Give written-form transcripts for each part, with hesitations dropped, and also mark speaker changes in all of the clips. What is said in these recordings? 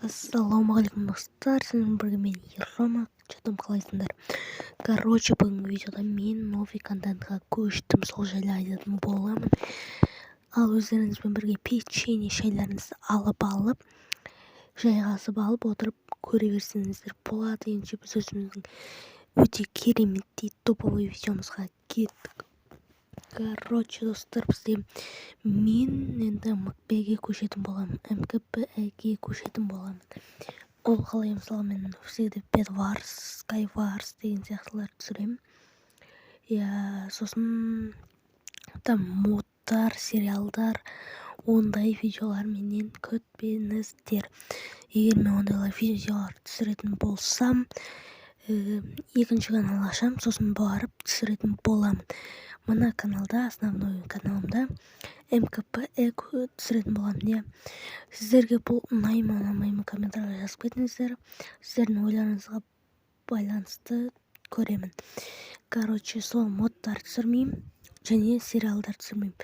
Speaker 1: Ассалаумағалейкум достар, сіздермен бірге мен Рома, что-то қалайсыңдар. Короче, бүгінгі видеода мен новый контентқа көштім, сол жайлы айтатын боламын. Ал өздеріңізбен бірге печенье шайларыңызды алып, жайғасып алып отырып көре берсеңіздер болады. Енді біз өзіміздің өте кереметтей топовый видеомызға кеттік. Короче, достар, бізде мен енді МКБ-ге көшетін боламын. Ол қалай, мысалы, мен всегда Bedwars, Skywars деген сияқтылар түсіремін. Сосын там модтар, сериалдар, ондай видеолар менен күтпеңіздер. Егер мен ондайлар видеолар түсіретін болсам, екінші канал ашам, сосын барып түсіретін боламын. Мына каналда, основной каналымда МКБ түсіретін боламын. Сіздерге бұл ұнаймы, ұнамаймы комментарийға жазып кетіңіздер. Сіздердің ойларыңызға байланысты көремін. Короче, сол модтар түсірмеймін, және сериалдар түсірмеймін.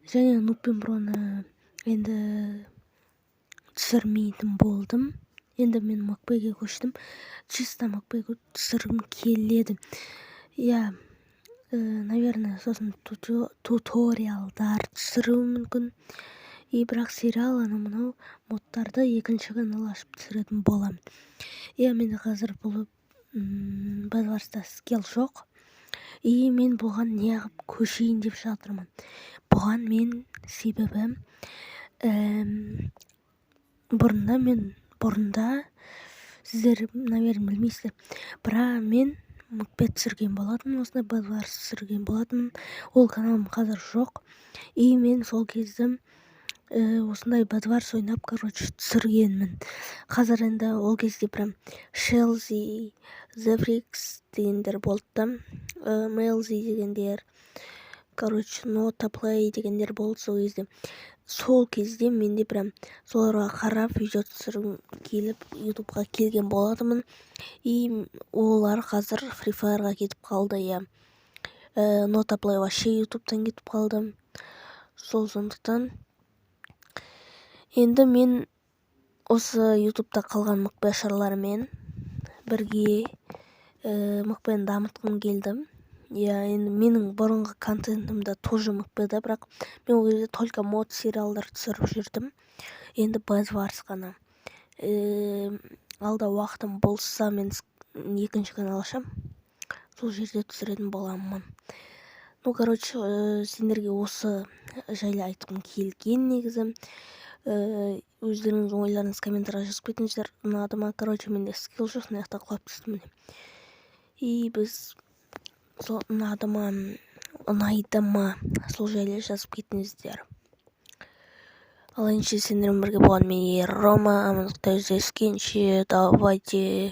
Speaker 1: Және Нуб пен Броны енді түсірмейтін болдым. Енді мен МКБ-ге көштім. Чисто МКБ-ге түсіргім келеді. Наверное, сосын туториалдар түсіруім мүмкін. Бірақ сериал мынау модтарды екінші канал ашып түсіретін боламын. Менде қазір бұл Bedwars'та скилл жоқ. Мен бұған неғып көшейін деп жатырмын. Бұған мен себебі бұрында сіздер, наверное, білмейсіздер, бірақ мен МКБ түсірген болатын, осындай Bedwars түсірген болатын. Ол каналым қазір жоқ. Мен сол кезде осындай Bedwars ойнап, түсіргенмін. Қазір енді ол кезде прям Shelzy, Zefrix дегендер болды. Melzy дегендер, Notaplay дегендер болды сол кезде менде прям соларға қарап видео түсіргім келіп ютубқа келген болатымын. Олар қазір Free Fire'ға кетіп қалды. Notaplay вообще ютубтан кетіп қалды. Сол сондықтан енді мен осы ютубта қалған МКБ-шарлармен бірге МКБ-ні дамытқым келді. Енді менің бұрынғы контентімді тоже МКБ-да, бірақ мен ол кезде только мод сериалдар түсіріп жүрдім. Енді Bedwars қана. Алда уақытым болса, мен екінші канал ашам. Сол жерде түсіретін боламын. Сендерге осы жайлы айтқым келген негізі. Өздеріңіз ойларыңыз комментарийға жазып кетіңіздер. Ұнады ма? Менде скилл жоқ, мына жақта құлап түстім. Біз сол ұнайды ма, сол жайлы жазып кетіңіздер. Ал енді сендермен бірге болған мен Рома, амандықта жүздескенше, давайте.